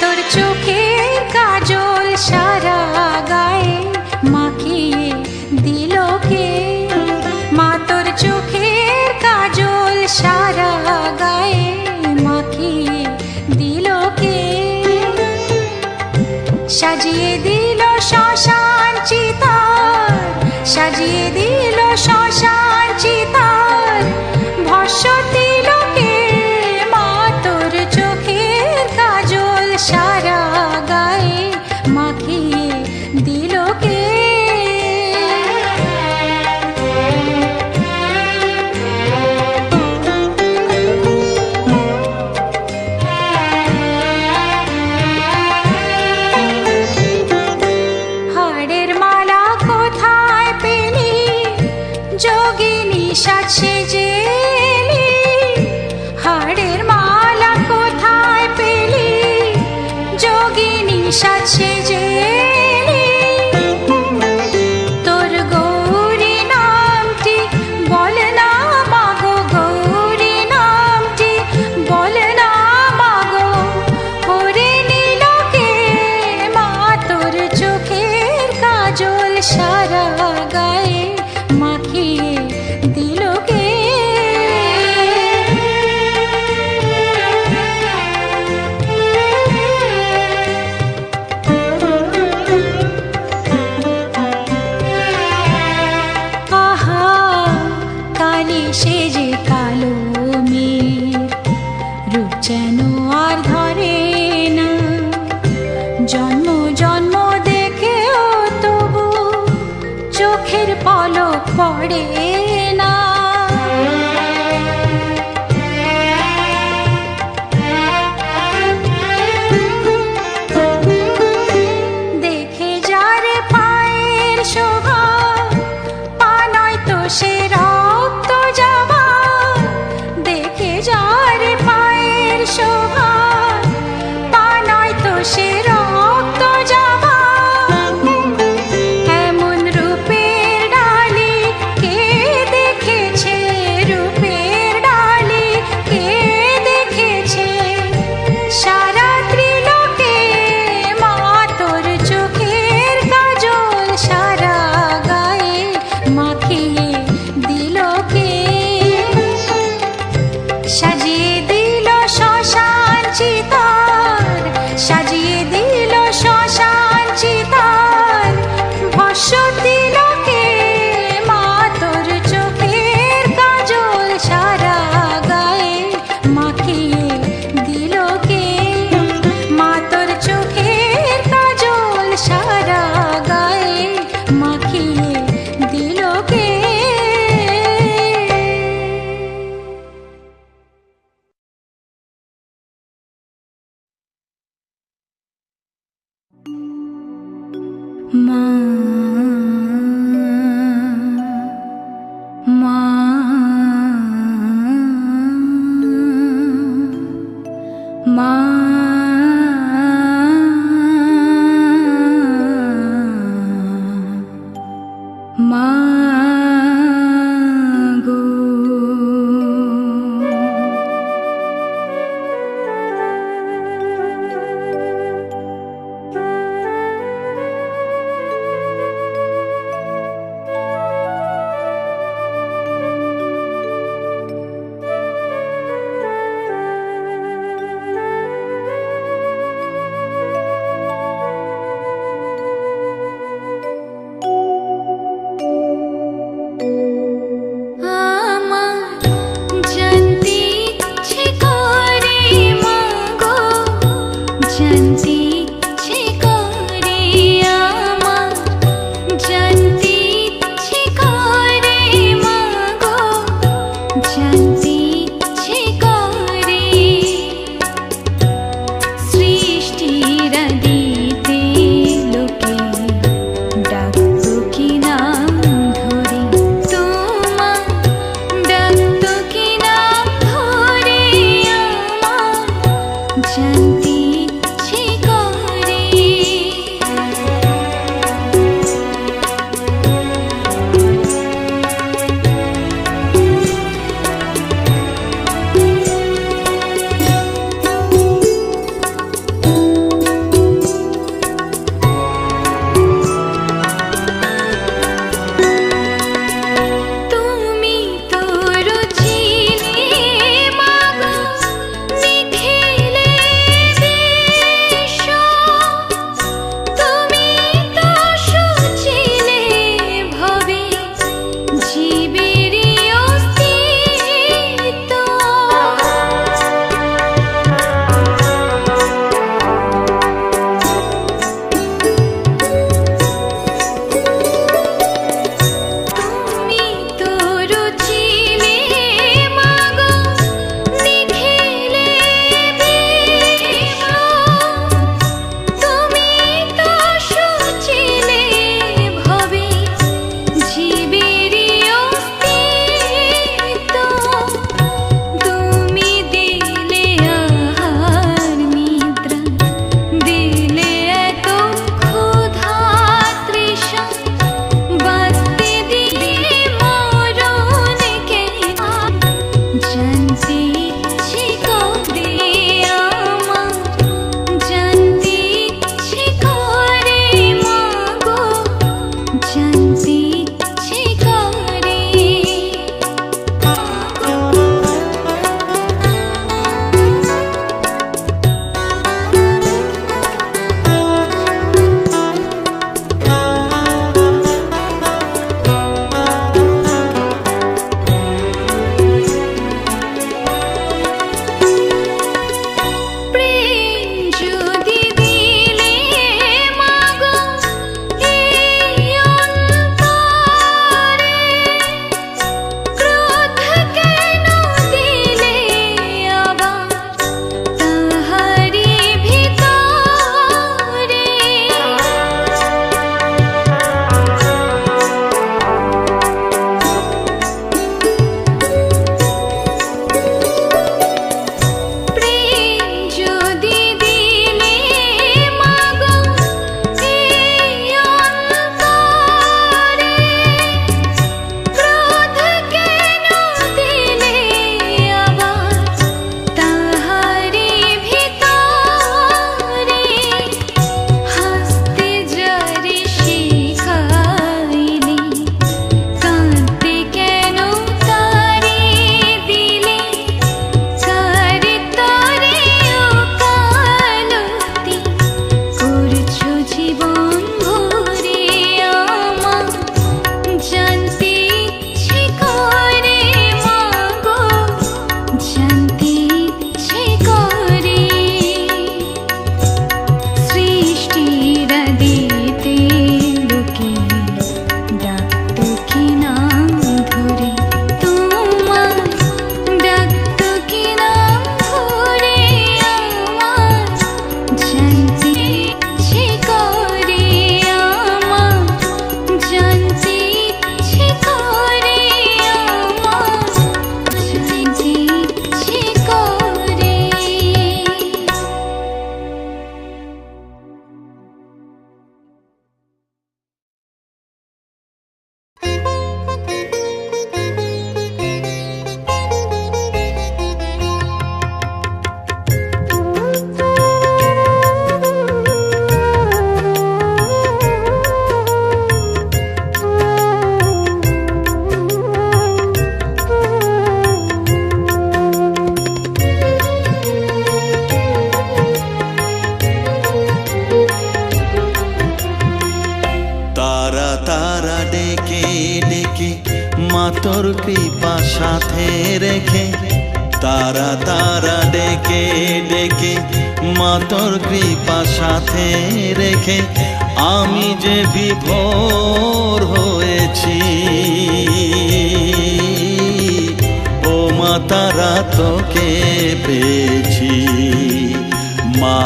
তোর চোখের কাজল সারা গায়ে মাখিয়ে দিল কে? মা তোর চোখের কাজল সারা গায়ে মাখিয়ে দিল কে? সাজিয়ে দিল শ্মশান চিতার, সাজিয়ে দিল শ্মশান চিতার, ভস্য দিল কে? মা তোর চোখের কাজল সারা গায়ে মাখিয়ে দিল কে? হাড়ের মালা কোথায় পেলি, যোগিনী সাজ সেজে এলি? হাড়ের মালা কোথায় পেলি, যোগিনী সাজ সেজে এলি? তোর গৌরী নামটি বল না মাগো, গৌরী নামটি বল না মাগো, ওরে নিল কে? মা তোর চোখের কাজল সারা গায়ে মাখিয়ে দিল কে? আহা কালি সেজে কালো মেঘ, রূপ যেন আর ধরে না, জন্ম জন্ম দেখেও তবু চোখের পলক পড়ে না। দেখে যারে পায়ের শোভা, পা নয় তো সে রক্ত যাওয়া। দেখে যারে পায়ের শোভা, পা নয় তো সে রক্ত যাওয়া। এমন রূপের ডালি কে দেখেছে, রূপের ডালি কে দেখেছে? সারা ত্রিলোকে মা তোর চোখের কাজল সারা গায়ে মাখিয়ে দিল কে? সাজিয়ে দিল শ্মশান চিতার, সাজিয়ে দিল শ্মশান চিতার, ভস্য দিল কে? মা তোর চোখের কাজল সারা গায়ে মাখিয়ে দিল কে? মা তোর চোখের কাজল সারা গায়ে মাখিয়ে দিল কে? মা মা মা মা গো। তোর কৃপা সাথে রেখে, তারা তারা ডেকে ডেকে মা তোর কৃপা সাথে রেখে আমি যে বিভোর হয়েছি। ও মা তারা তোকে পেয়েছি, মা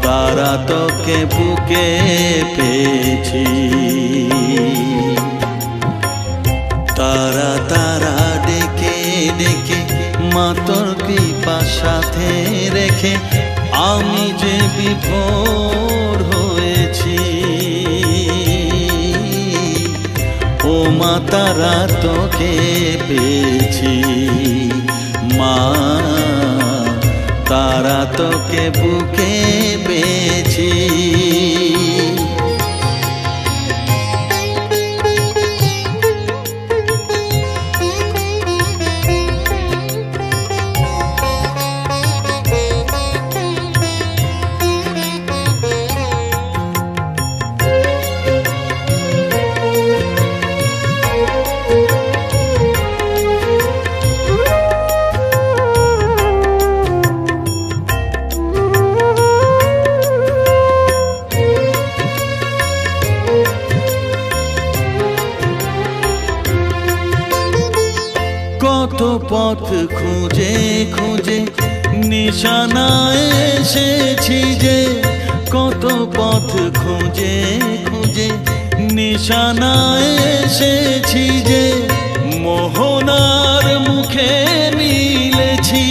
তারা তোকে বুকে পেয়েছি। তারা তারা ডেকে ডেকে মা তোর কৃপা সাথে রেখে আমি যে বিভোর হয়েছি। ও মা তারা তোকে পেয়েছি, মা তারা তোকে বুকে পেয়েছি। কত পথ খুঁজে খুঁজে নিশানায় এসেছি যে, কত পথ খুঁজে খুঁজে নিশানায় এসেছি যে, মোহনার মুখে মিলেছি।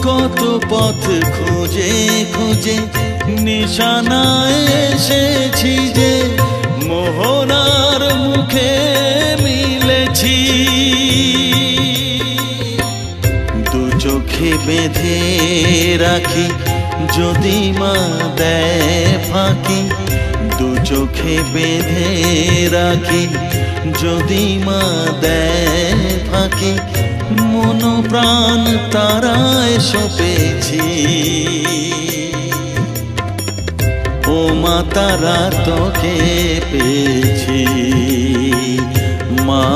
কত পথ খুঁজে খুঁজে নিশানায় এসেছি যে, মোহনার মুখে মিলেছি। দু চোখে বেঁধে রাখি যদি মা দেয় ফাঁকি, দু চোখে বেঁধে রাখি যদি মা দেয় ফাঁকি, মন প্রাণ তারায় সপেছি। ও মা তারা তোকে পেয়েছি, মা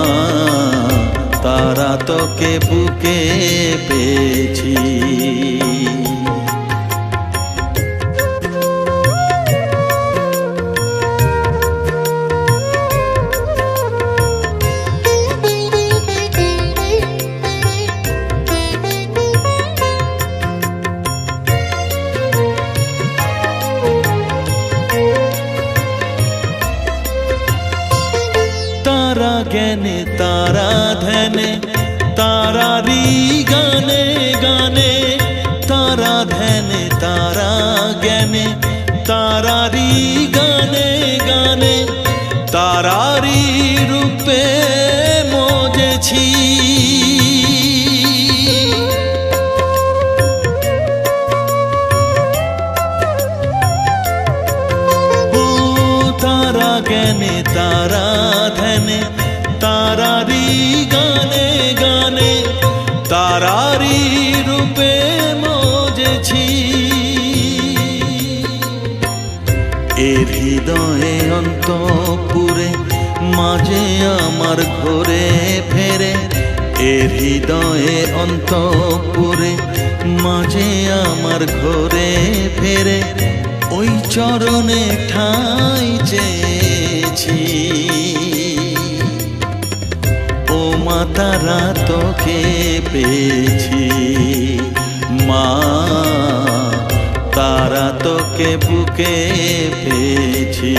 তারা তোকে বুকে পেয়েছি। তারা জ্ঞানে তারা ধ্যানে তারারি গানে গানে, তারা ধ্যানে তারা জ্ঞানে তারারি গানে গানে, তারারি রূপে মজেছি। ও তারা জ্ঞানে তারা ধ্যানে তারারি গানে গানে, তারারি রূপে মজেছি। এর হৃদয়ে অন্তপুরে মাঝে আমার ঘরে ফেরে, এর হৃদয়ে অন্তপুরে মাঝে আমার ঘরে ফেরে, ওই চরণে ঠাঁই চেয়েছি। ও মা তারা তোকে পেয়েছি, মা তারা তোকে বুকে পেয়েছি।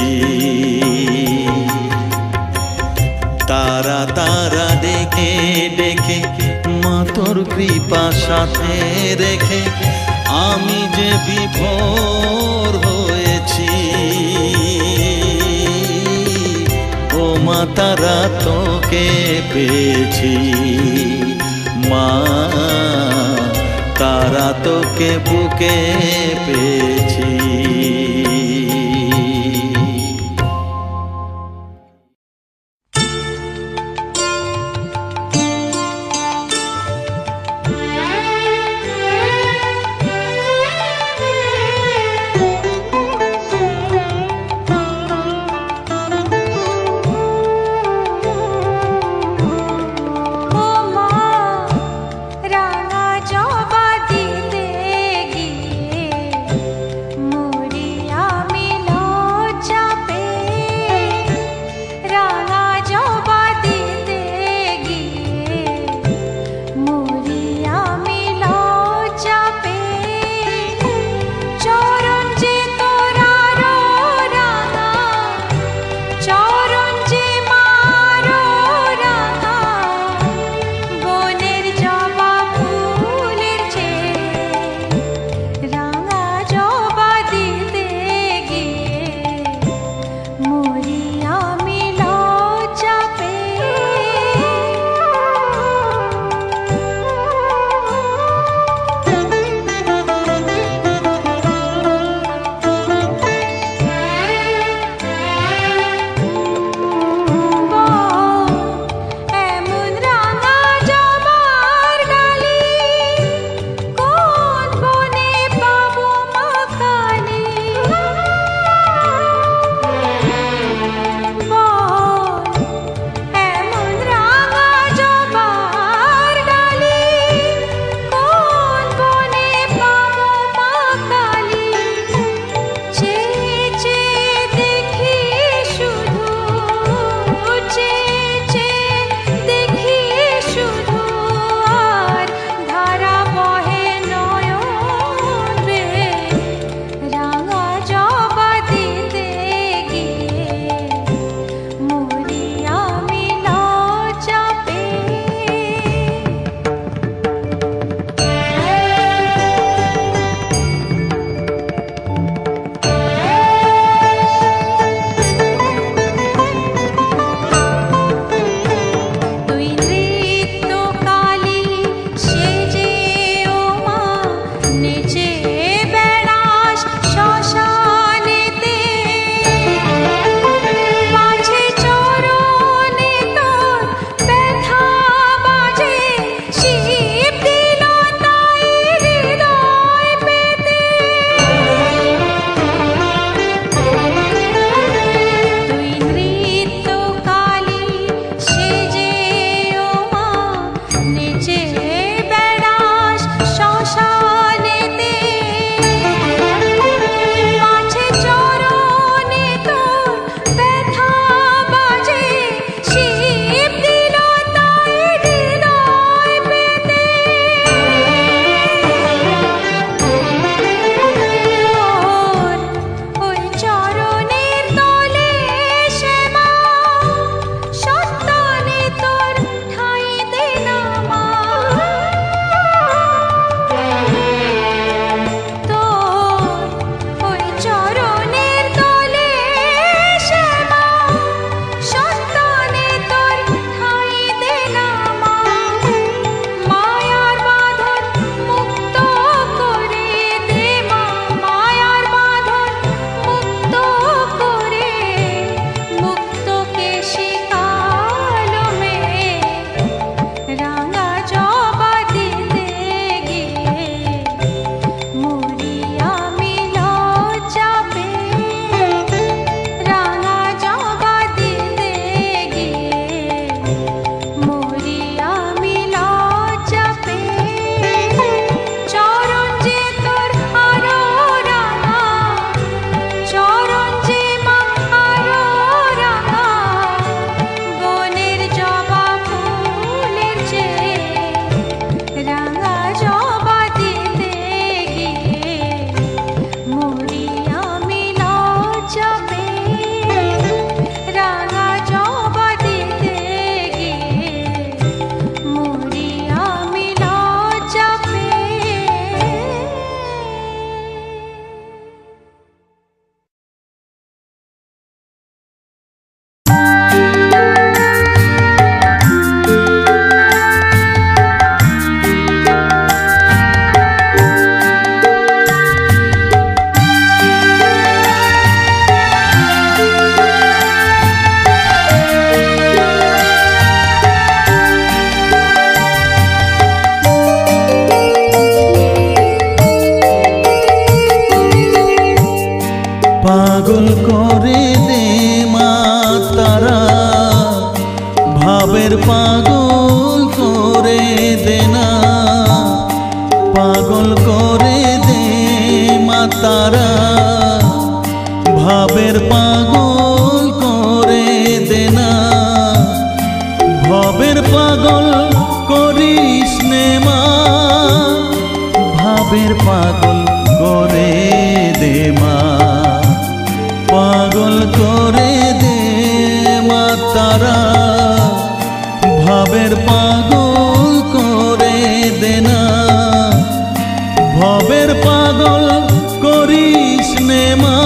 তারা তারা ডেকে ডেকে মা তোর কৃপা সাথে রেখে আমি যে বিভোর হয়েছি। ও মা তারা তোকে পেয়েছি, মা তারা তোকে বুকে পেয়েছি। পাগল করে দে মা, পাগল করে দে মা তারা, ভাবের পাগল করে দে না, ভবের পাগল করিস নে মা,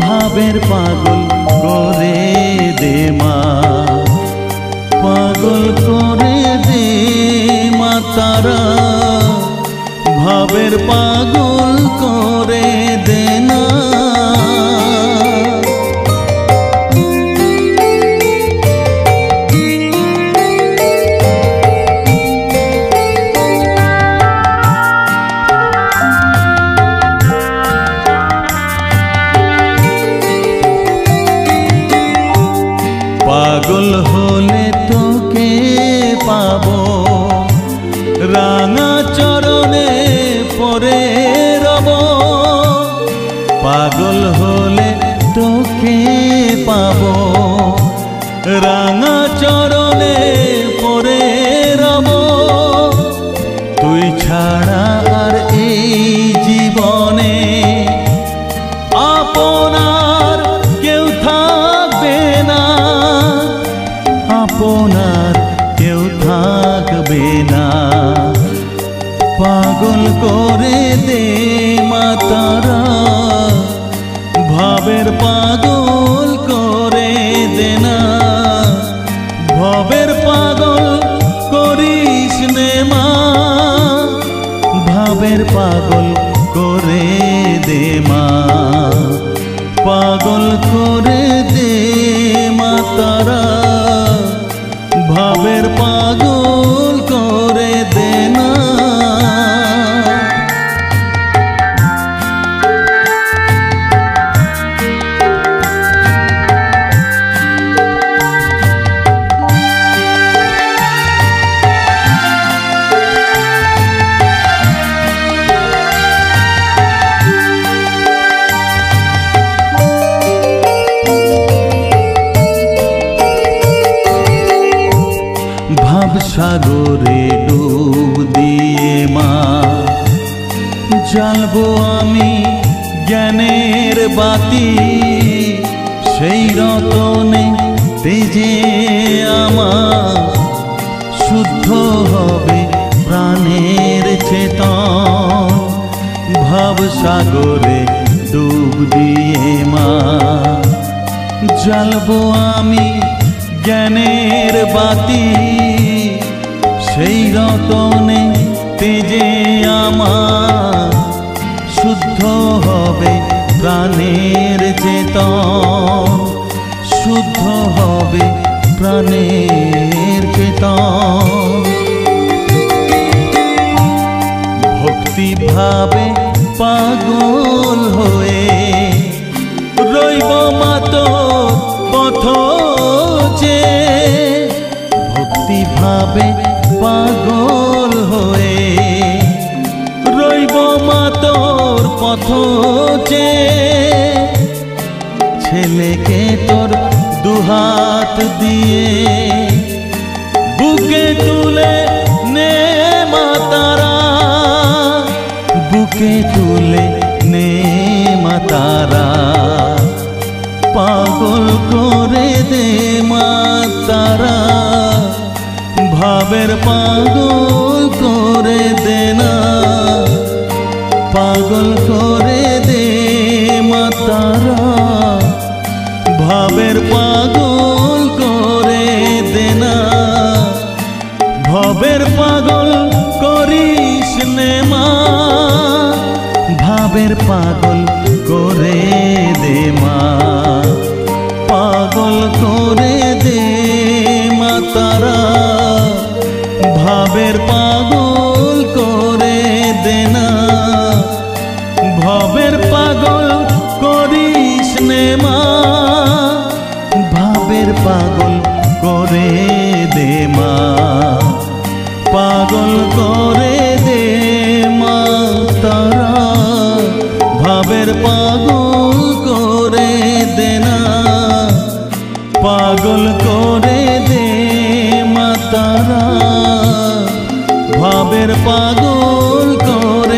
ভাবের পাগল করে দে মা, পাগল করে দে মা তারা, ভাবের পাগল করে দে না। পাগল হলে তোকে পাবো, রাঙা চরণে পরে রব, পাগল হলে তোকে পাবো, রাঙা চরণে পরে রব, তুই ছাড়া আর এই জীবনে আপনার কেউ থাকবে না, আপনার কেউ থাকবে না, পাগল করে দে মা তারা, ভাবের পাগল করে দে না, ভবের পাগল করিস নে মা, ভাবের পাগল করে দে মা, পাগল করে দে মা তারা, ভাবের পাগল করে দে না। সাগরে ডুব দিয়ে মা, জ্বালবো আমি জ্ঞানের বাতি, সেই রতনে তেজে আমার শুদ্ধ হবে প্রাণের চেতন, ভাব সাগরে ডুব দিয়ে মা, জ্বালবো আমি জ্ঞানের বাতি, সেই রতনে তেজে আমার শুদ্ধ হবে প্রাণের চেতন, শুদ্ধ হবে প্রাণের চেতন, ভক্তি ভাবে পাগল হয়ে রইব মা তোর পথ যে, ভক্তি ভাবে পাগল হয়ে রইব মা তোর পথ যে, ছেলেকে তোর দুহাত দিয়ে বুকে তুলে নে মা তারা, বুকে তুলে নে মা তারা, পাগল করে দে মা তারা, ভাবের পাগল করে দে না, পাগল করে দে মা তারা, ভাবের পাগল করে দে না, ভবের পাগল করিস নে মা, ভাবের পাগল করে দে মা, পাগল করে দে মা তারা, ভাবের পাগল করে দে না, ভবের পাগল করিস নে মা, ভাবের পাগল করে দে মা, পাগল করে দে মা তারা, ভাবের পাগল করে দে না, পাগল করে দে মা তারা, ভাবের পাগল করে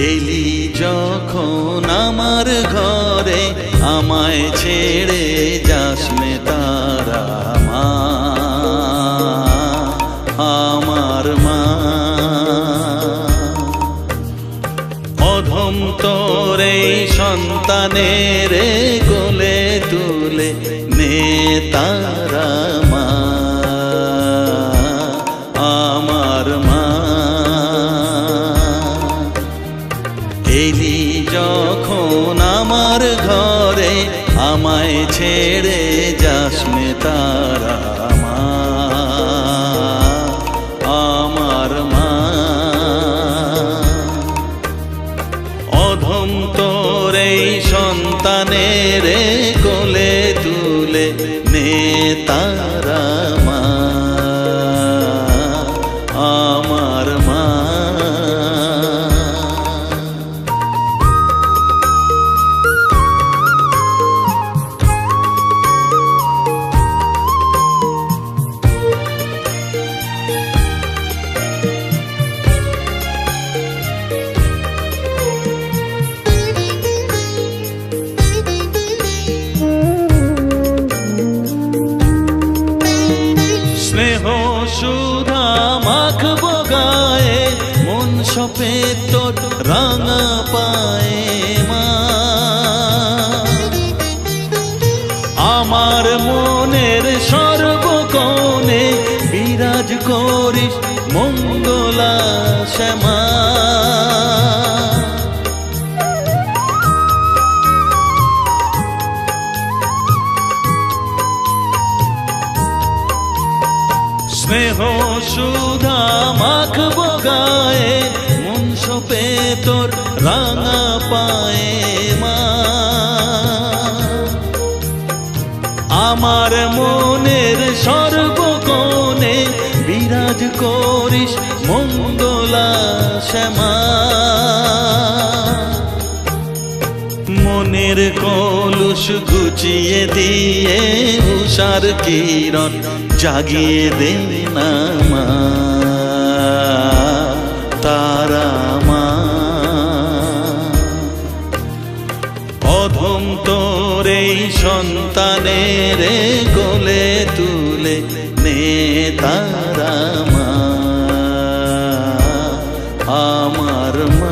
এলি যখন আমার ঘরে আমায় ছেড়ে যাসনে তারা মা, আমার মা। অধম তোর এই সন্তানের কোলে তুলে নে তারা মা, আমার মা। এলি যখন আমার ঘরে আমায় ছেড়ে যাসনে তারা মা, আমার মা। অধম তোর এই সন্তানের কোলে তুলে নে তারা মা, আমার মা। স্নেহ সুধা মাখবো গায়ে, মন সপে তোর রাঙা পায়ে মা। আমার মনের সর্বকোণে বিরাজ করিস মঙ্গলা শ্যামা। স্নেহ সুধা মাখবো গায়ে, মন সপে তোর রাঙা পায়ে মা। আমার মনের সর্বকোণে বিরাজ করিস মঙ্গলা শ্যামা। মনের কলুষ ঘুচিয়ে দিয়ে উষার কিরণ জাগিয়ে দে না মা, তারা মা। অধম তোর এই সন্তানের কোলে তুলে নে তারা মা, আমার মা।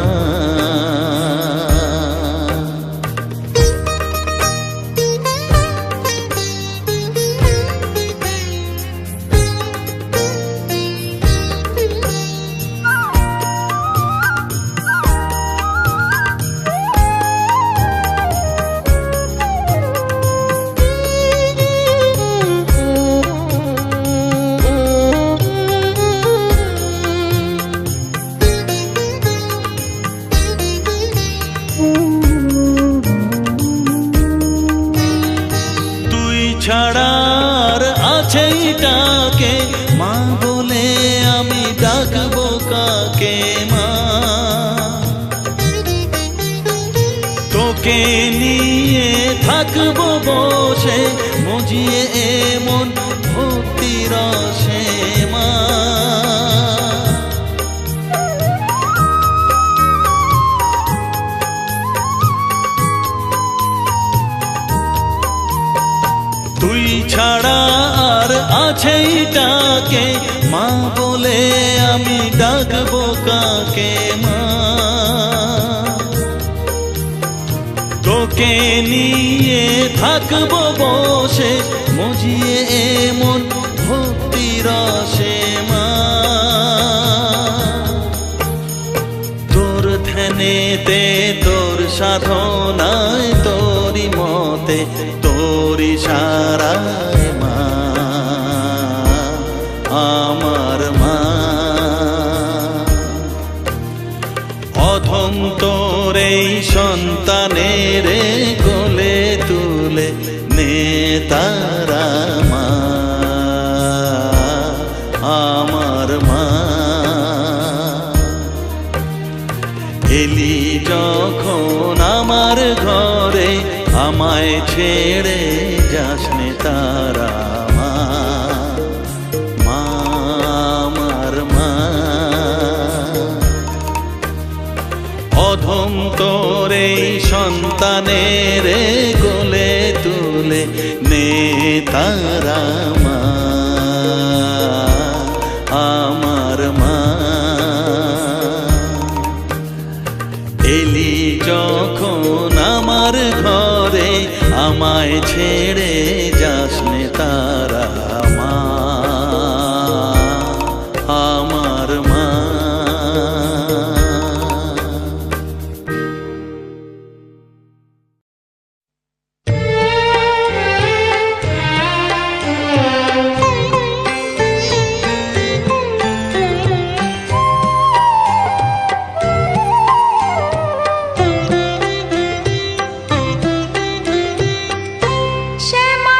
ছাড়ার আছে ডাকে মা বলে আমি ডাকবো কাকে মা। তোকে নিয়ে থাকবো বসে মজিয়ে এমন ভক্তি রসে মা। তুই ছাড়া আর আছে ডাকে মা বলে আমি ডাকবো কাকে মা। তোকে নিয়ে থাকবো বসে মজিয়ে এমন ভক্তি রসে মা। তোর ধ্যানেতে তোর সাধনায় তোরি মতে তোরি সারায় মা, আমার মা। অধম তোর এই সন্তানের কোলে তুলে নে তারা মা, আমার মা। এলি যখন আমার ঘরে আমায় ছেড়ে যাসনে তারা মা, আমার মা। অধম তোরে সন্তানের গোলে তুলে নে তারা মা, আমার মা। এলি যখন আমার ঘরে আমায় ছেড়ে যাস নে তারা মা, আমার মা। শ্যামা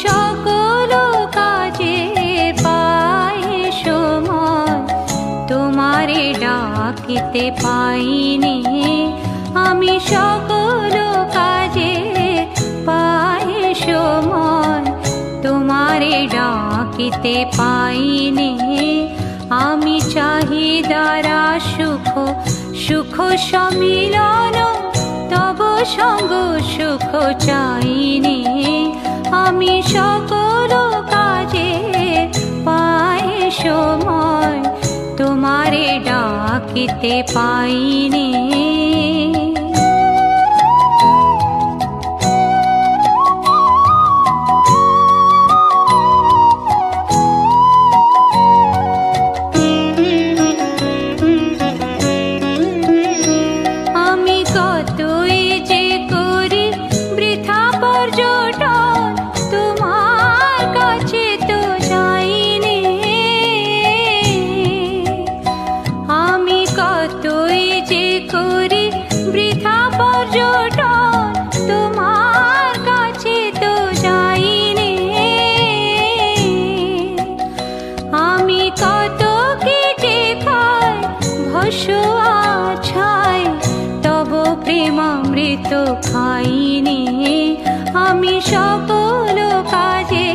সকল কাজে পাই সময়, তোমারে ডাকিতে পাইনি। আমি সকল কাজে পাই সময়, তোমারে ডাকিতে পাইনি। আমি চাহিদারা সুখ সুখ সম্মিলন, তব সঙ্গ সুখ চাইনি। আমি সকল কাজে পাই সময়, তোমারে ডাকিতে পাইনি। প্রেমামৃত খাইনি। আমি সকল কাজে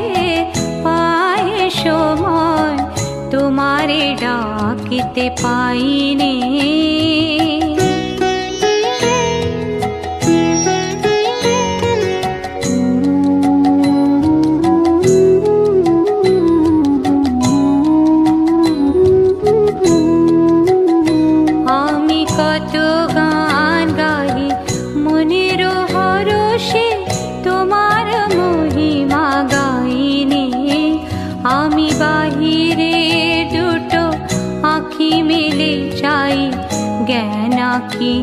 পাই সময়, তোমারে ডাকিতে পাইনি। আমি কত গান গাই মনের হরষে, তোমার মহিমা গাইনি। আমি বাহিরে দুটো আঁখি মেলে চাই, জ্ঞান আঁখি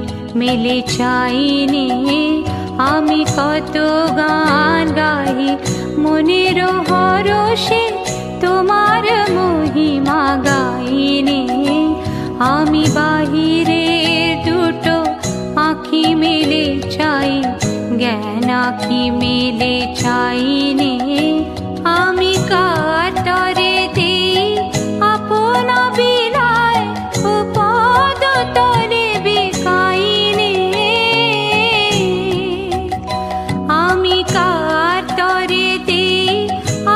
মেলে চাইনি। আমি কত গান গাই মনের হরষে, তোমার মহিমা গাইনি। আমি বাহিরে দুটো আঁখি মেলে চাই, জ্ঞান আঁখি মেলে চাইনি। আমি কাতরে দেই আপন বিলায়, ও পদ তলে বিকাইনি। আমি কাতরে দেই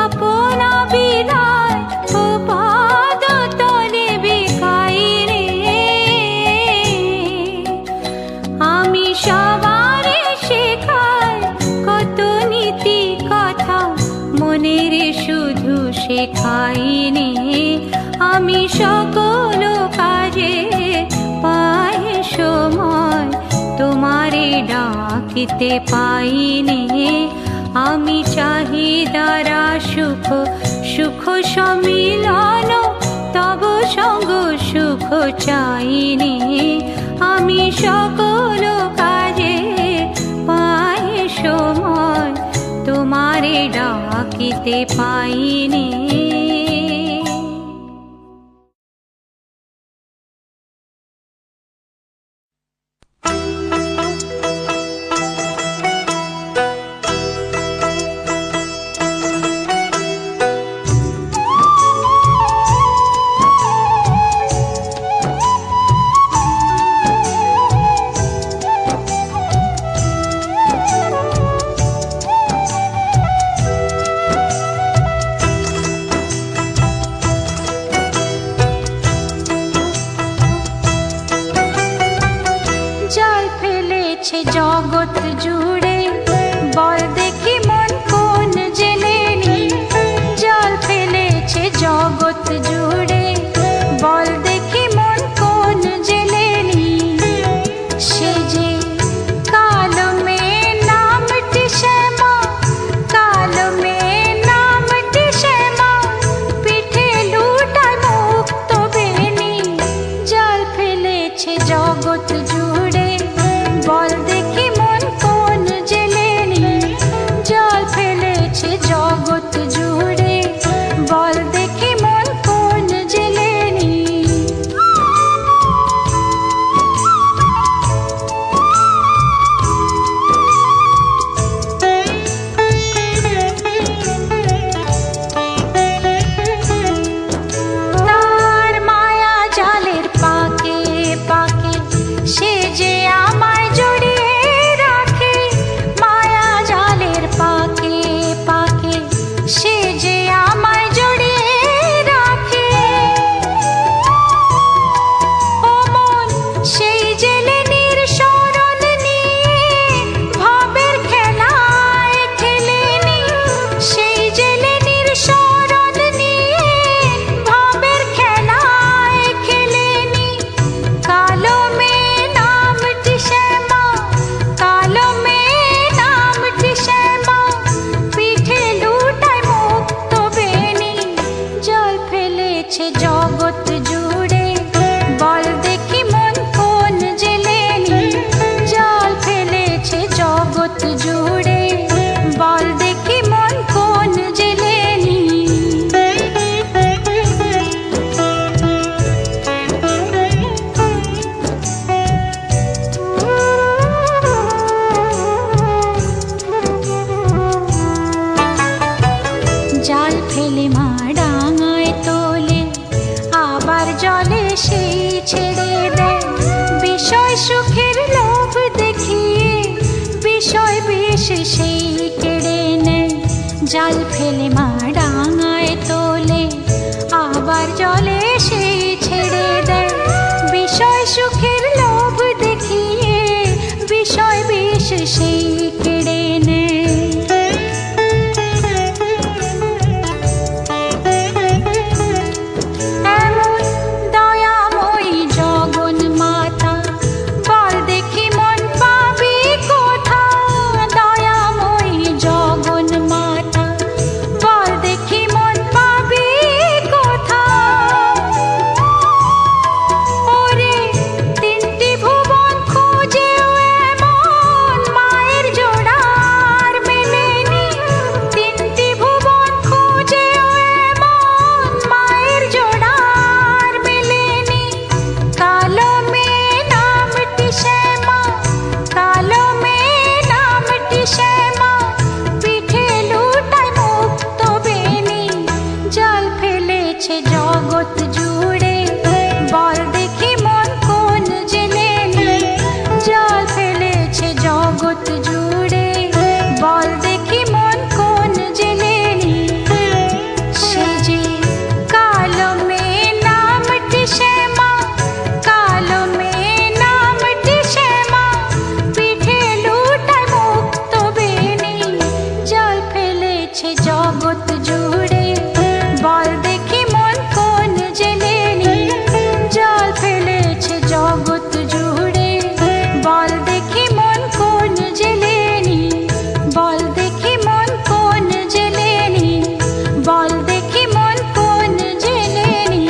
আপন বিলায়, ও পদ তলে বিকাইনি। আমি সবারে শেখাই কত নীতি কথা, মনের শুধু শেখাইনি। আমি সকল কাজে পাই সময়, তোমারে ডাকিতে পাইনি। আমি চাহিদারা সুখ সুখ সম্মিলন, তব সঙ্গ সুখ চাইনি। আমি সকল কাজে পাই সময়, তোমারে ডাকিতে পাইনি। জাল ফেলে মা ডাঙায় তোলে, আবার জলে সেই ছেড়ে দেয়। বিষয় সুখের লোভ দেখিয়ে বিষয় বিষ সেই কেড়ে নেয়। এমন দয়াময়ী জগন মাতা, বল দেখি মন পাবি কোথা। দয়াময়ী জগন মাতা, বল দেখি মন পাবি কোথা। ওরে তিনটি ভুবন খুঁজেও এমন মায়ের জোড়ার মেলেনি। তিনটি ভুবন খুঁজেও এমন মায়ের জোড়ার মেলেনি। কালো মেয়ে নামটি শ্যামা, কালো মেয়ে নামটি শ্যামা, পিঠে লুটায় মুক্ত বেনি। জাল ফেলেছে জগৎ জুড়ে, বল দেখি মন কোন জেলেনি। জাল ফেলেছে জগৎ জুড়ে, বল দেখি মন কোন জেলেনি। সে যে কালো মেয়ে নামটি শ্যামা, কালো মেয়ে নামটি শ্যামা, পিঠে লুটায় মুক্ত বেনি। জাল ফেলেছে জগৎ জুড়ে, বল দেখি মন কোন জেলেনি। জাল ফেলেছে জগৎ জুড়ে, বল দেখি মন কোন জেলেনি। বল দেখি মন কোন জেলেনি, বল দেখি মন কোন জেলেনি।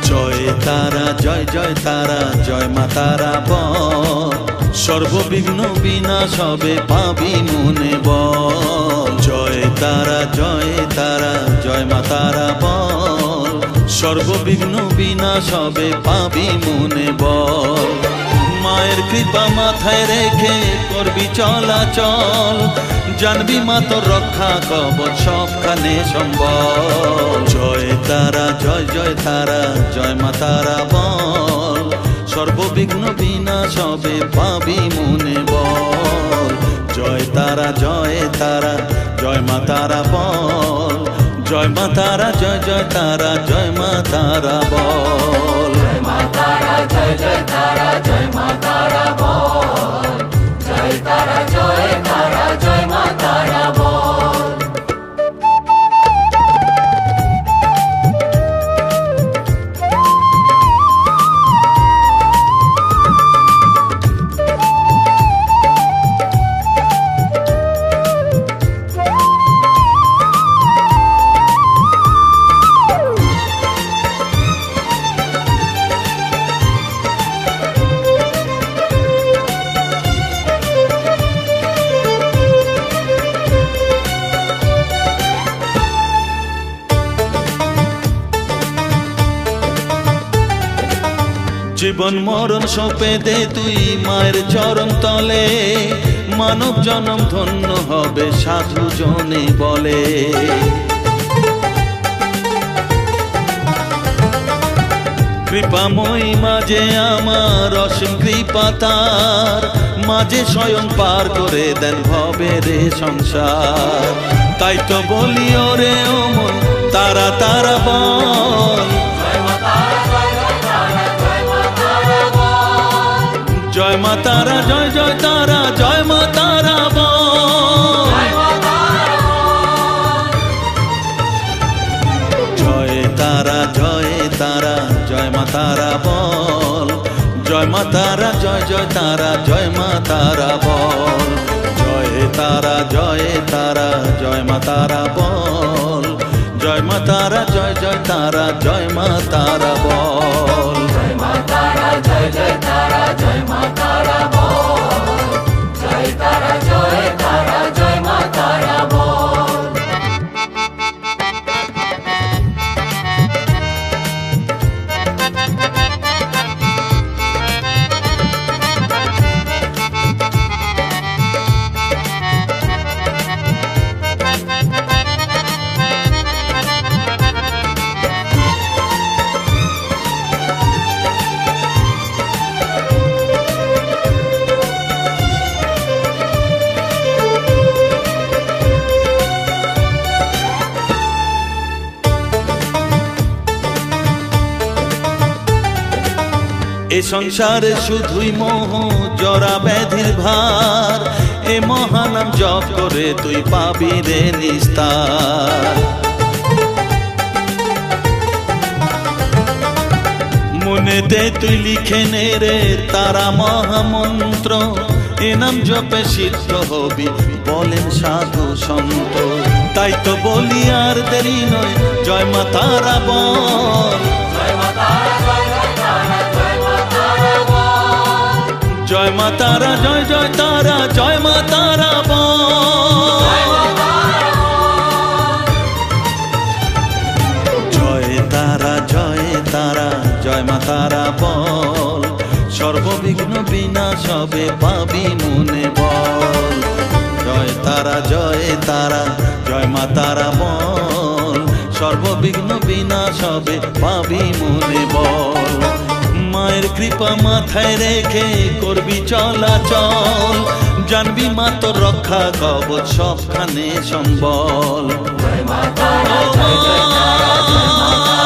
জয় তারা জয় জয় তারা জয় মা তারা বল, সর্ববিঘ্ন বিনাশ হবে পাবি মনে বল। জয় তারা জয় তারা জয় মা তারা বল, সর্ববিঘ্ন বিনাশ হবে পাবি মনে বল। মায়ের কৃপা মাথায় রেখে করবি চলাচল, জানবি মা তোর রক্ষা কবচ সবখানে সম্বল। জয় তারা জয় জয় তারা জয় মা তারা বল, সর্ববিঘ্ন বিনাশ হবে পাবি মনে বল। জয় তারা জয় তারা জয় মা তারা বল, জয় মা তারা জয় জয় তারা জয় মা তারা বল। জয় মা তারা জয় জয় তারা জয় মা তারা বল, জয় তারা জয় তারা জয় মা তারা বল। জীবন মরণ সঁপে দে তুই মায়ের চরণ তলে, মানব জনম ধন্য হবে সাধু জনে বলে। কৃপাময়ী মাঝে আমার অসীম কৃপা তার, মাঝে স্বয়ং পার করে দেন ভবের সংসার। তাই তো বলি ওরে ও মন তারা তারা বল, জয় মা তারা জয় জয় তারা জয় মা তারা বল। জয় তারা জয় তারা জয় মা তারা বল, জয় মা তারা জয় জয় তারা জয় মা তারা বল জয় তারা জয় তারা জয় মা তারা বল জয় মা তারা জয় জয় তারা জয় মা তারা বল জয় মা তারা জয় জয় তারা জয় মা তারা বল জয় তারা জয় তারা জয় মা তারা বল এ সংসারে শুধুই মোহ জরা ব্যাধির ভার এ মহানাম জপ করে তুই পাবি রে নিস্তার মনেতে তুই লিখে নে রে তারা মহামন্ত্র এ নাম জপে সিদ্ধ হবি বলেন সাধু সন্ত তাই তো বলি আর দেরি নয় জয় মা তারা বল জয় মা তারা জয় জয় তারা জয় মা তারা বল জয় মা তারা জয় জয় তারা জয় মা তারা বল জয় তারা জয় তারা জয় মা তারা বল সর্ববিঘ্ন বিনাশ হবে পাবি মনে বল জয় তারা জয় তারা জয় মা তারা বল সর্ববিঘ্ন বিনাশ হবে পাবি মনে বল মায়ের কৃপা মাথায় রেখে করবি চলাচল জানবি মা তোর রক্ষা কবচ সবখানে সম্বল জয় মা তারা জয় জয় তারা জয় মা তারা